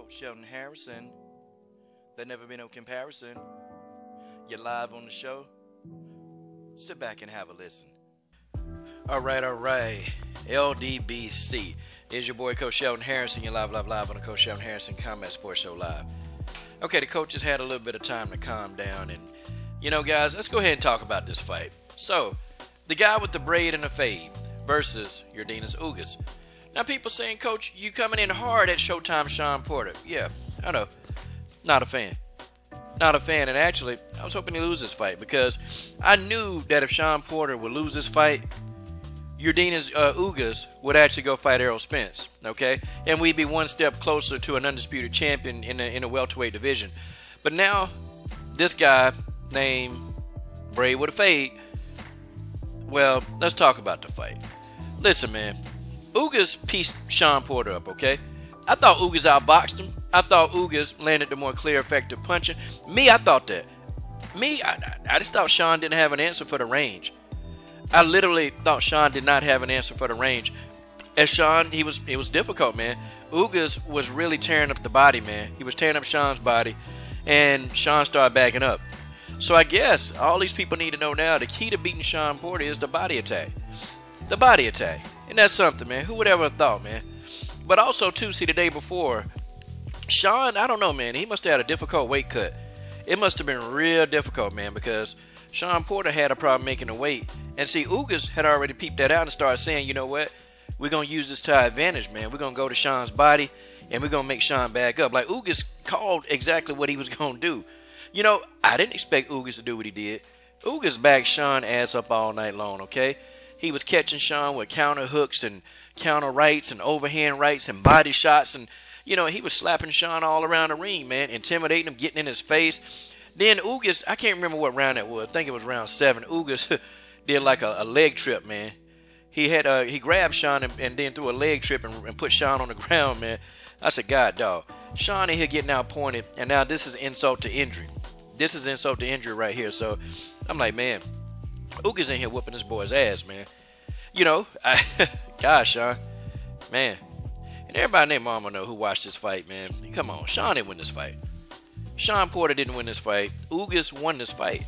Coach Sheldon Harrison. There never been no comparison. You're live on the show. Sit back and have a listen. All right. LDBC. It's your boy Coach Sheldon Harrison. You're live on the Coach Sheldon Harrison Combat Sports Show Live. Okay, the coach has had a little bit of time to calm down. And, guys, let's go ahead and talk about this fight. So, the guy with the braid and the fade versus Yordenis Ugas. Now, people saying, Coach, you coming in hard at Showtime Shawn Porter. Yeah, I know. Not a fan. And actually, I was hoping he lose this fight because I knew that if Shawn Porter would lose this fight, Yordenis Ugas would actually go fight Errol Spence, okay? And we'd be one step closer to an undisputed champion in a welterweight division. But now, this guy named Braid with a Fade, well, let's talk about the fight. Listen, man, Ugas pieced Shawn Porter up, okay? I thought Ugas outboxed him. I thought Ugas landed the more clear, effective punching. I thought that. I just thought Shawn didn't have an answer for the range. I literally thought Shawn did not have an answer for the range. As Shawn, it was difficult, man. Ugas was really tearing up the body, man. He was tearing up Shawn's body, and Shawn started backing up. So I guess all these people need to know now, the key to beating Shawn Porter is the body attack. The body attack. And that's something, man. Who would ever have thought, man? But also, too, see, the day before, Shawn, I don't know, man. He must have had a difficult weight cut. It must have been real difficult, man, because Shawn Porter had a problem making the weight. And see, Ugas had already peeped that out and started saying, you know what? We're going to use this to our advantage, man. We're going to go to Shawn's body, and we're going to make Shawn back up. Like, Ugas called exactly what he was going to do. I didn't expect Ugas to do what he did. Ugas backed Shawn ass up all night long, okay? He was catching Shawn with counter hooks and counter rights and overhand rights and body shots. And, he was slapping Shawn all around the ring, man, intimidating him, getting in his face. Then Ugas, I can't remember what round that was. I think it was round 7. Ugas did like a leg trip, man. He grabbed Shawn and then threw a leg trip and put Shawn on the ground, man. I said, God, dog. Shawn in here getting outpointed, and now this is insult to injury. This is insult to injury right here. So I'm like, man, Ugas in here whooping this boy's ass, man. Gosh, Shawn, man. And everybody and their mama know who watched this fight, man. Come on, Shawn didn't win this fight. Shawn Porter didn't win this fight. Ugas won this fight.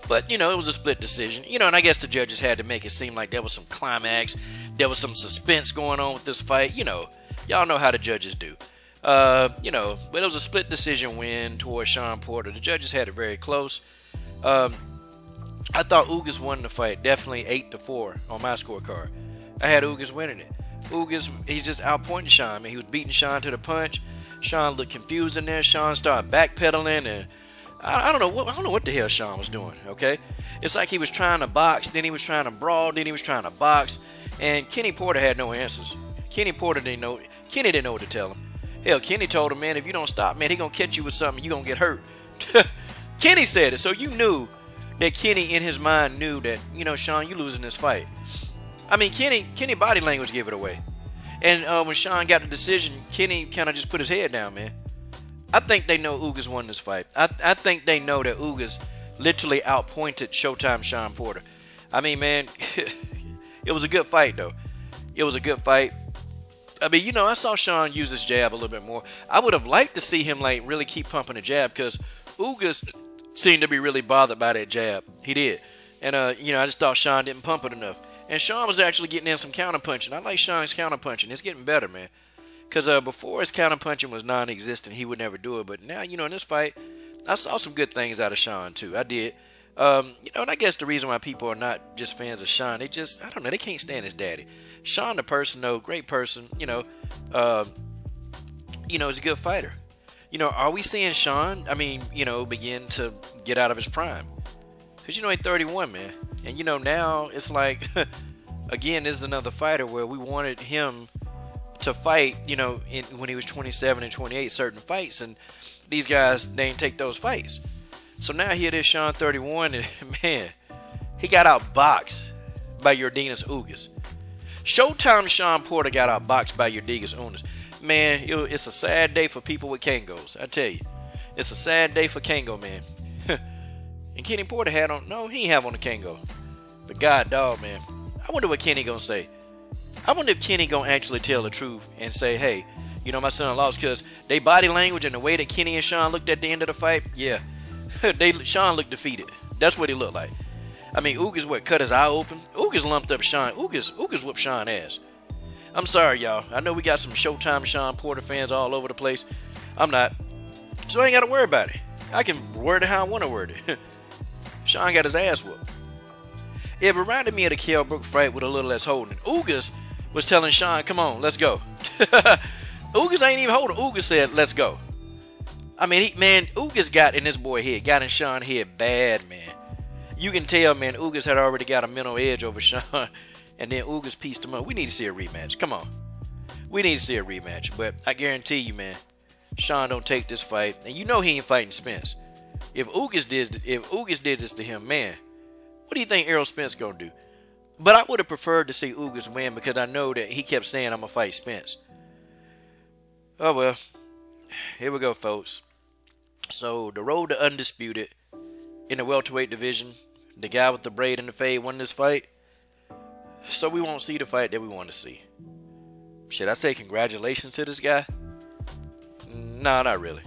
But, it was a split decision. And I guess the judges had to make it seem like there was some climax. There was some suspense going on with this fight. Y'all know how the judges do. But it was a split decision win towards Shawn Porter. The judges had it very close. I thought Ugas won the fight, definitely 8-4 on my scorecard. I had Ugas winning it. Ugas, he just outpointed Shawn. Man, he was beating Shawn to the punch. Shawn looked confused in there. Shawn started backpedaling, and I don't know what the hell Shawn was doing. Okay, it's like he was trying to box, then he was trying to brawl, then he was trying to box, and Kenny Porter had no answers. Kenny didn't know what to tell him. Hell, Kenny told him, man, if you don't stop, man, he gonna catch you with something, you gonna get hurt. Kenny said it, so you knew that Kenny in his mind knew that, Shawn, you losing this fight. I mean, Kenny body language gave it away. And when Shawn got the decision, Kenny kind of just put his head down, man. I think they know Ugas won this fight. I think they know that Ugas literally outpointed Showtime Shawn Porter. I mean, man, it was a good fight, though. It was a good fight. I mean, I saw Shawn use his jab a little bit more. I would have liked to see him, really keep pumping the jab because Ugas seemed to be really bothered by that jab. He did. And, I just thought Shawn didn't pump it enough. And Shawn was actually getting in some counter-punching. I like Shawn's counter-punching. It's getting better, man. Because before his counter-punching was non-existent, he would never do it. But now, in this fight, I saw some good things out of Shawn, too. I did. And I guess the reason why people are not just fans of Shawn, they just, I don't know, they can't stand his daddy. Shawn, the person, though, great person, is a good fighter. Are we seeing Shawn, begin to get out of his prime? Because, he's 31, man. And, now it's like, again, this is another fighter where we wanted him to fight, when he was 27 and 28, certain fights. And these guys, they didn't take those fights. So now here it is, Shawn 31, and, man, he got outboxed by Yordenis Ugas. Showtime Shawn Porter got outboxed by Yordenis Ugas. Man, it's a sad day for people with Kangos, I tell you. It's a sad day for Kango, man. And Kenny Porter had on, no, he ain't have on the Kango. But God dog, man, I wonder what Kenny gonna say. I wonder if Kenny gonna actually tell the truth and say, hey, You know, my son lost because they body language and the way that Kenny and Shawn looked at the end of the fight, yeah. Shawn looked defeated. That's what he looked like. I mean, Ugas cut his eye open. Ugas lumped up Shawn. Ugas whooped Shawn ass. I'm sorry, y'all. I know we got some Showtime Shawn Porter fans all over the place. I'm not. So I ain't got to worry about it. I can word it how I want to word it. Shawn got his ass whooped. It reminded me of the Kell Brook fight with a little less holding. Ugas was telling Shawn, come on, let's go. Ugas ain't even holding. Ugas said, let's go. I mean, Ugas got in this boy head, got in Shawn head bad, man. You can tell, man, Ugas had already got a mental edge over Shawn, and then Ugas pieced him up. We need to see a rematch. Come on. We need to see a rematch, but I guarantee you, man, Shawn don't take this fight, and you know he ain't fighting Spence. If Ugas did this to him, man, what do you think Errol Spence gonna do? But I would have preferred to see Ugas win because I know that he kept saying I'm gonna fight Spence. Oh well, here we go, folks. So the road to undisputed in the welterweight division, the guy with the braid and the fade won this fight. So we won't see the fight that we want to see. Should I say congratulations to this guy? No, not really.